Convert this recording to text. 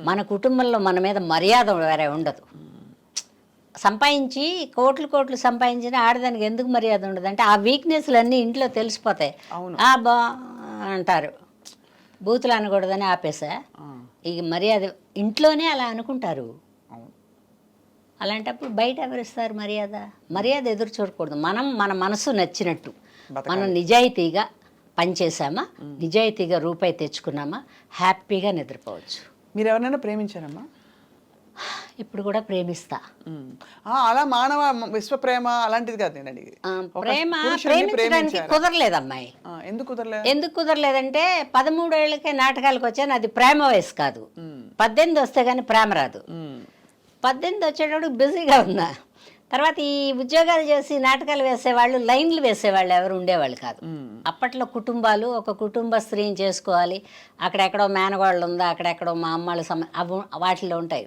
మన కుటుంబంలో మన మీద మర్యాద వేరే ఉండదు. సంపాదించి కోట్లు కోట్లు సంపాదించిన ఆడదానికి ఎందుకు మర్యాద ఉండదు అంటే ఆ వీక్నెస్లు అన్నీ ఇంట్లో తెలిసిపోతాయి. బా అంటారు, బూతులు అనకూడదని ఆపేసా. ఇక మర్యాద ఇంట్లోనే అలా అనుకుంటారు. అలాంటప్పుడు బయట ఎవరిస్తారు మర్యాద? మర్యాద ఎదురు చూడకూడదు. మనం మన మనసు నచ్చినట్టు మనం నిజాయితీగా పనిచేసామా, నిజాయితీగా రూపాయి తెచ్చుకున్నామా, హ్యాపీగా నిద్రపోవచ్చు. మీరు ఎవరినైనా ప్రేమించారమ్మా? ఇప్పుడు కూడా ప్రేమిస్తా. అలా మానవ విశ్వ ప్రేమ అలాంటిది కాదు నేను అడిగి. ప్రేమించడానికి కుదరలేదు అమ్మాయి. ఎందుకు కుదరలేదంటే 13 ఏళ్ళకే నాటకాలకు వచ్చాను. అది ప్రేమ వయసు కాదు. 18 వస్తే కానీ ప్రేమ రాదు. 18 వచ్చేటప్పుడు బిజీగా ఉన్నా. తర్వాత ఈ ఉద్యోగాలు చేసి నాటకాలు వేసేవాళ్ళు, లైన్లు వేసేవాళ్ళు ఎవరు ఉండేవాళ్ళు కాదు. అప్పట్లో కుటుంబాలు, ఒక కుటుంబ స్త్రీని చేసుకోవాలి, అక్కడెక్కడో మేనగోళ్ళు ఉందా, అక్కడెక్కడో మా అమ్మాళ్ళ వాటిలో ఉంటాయి.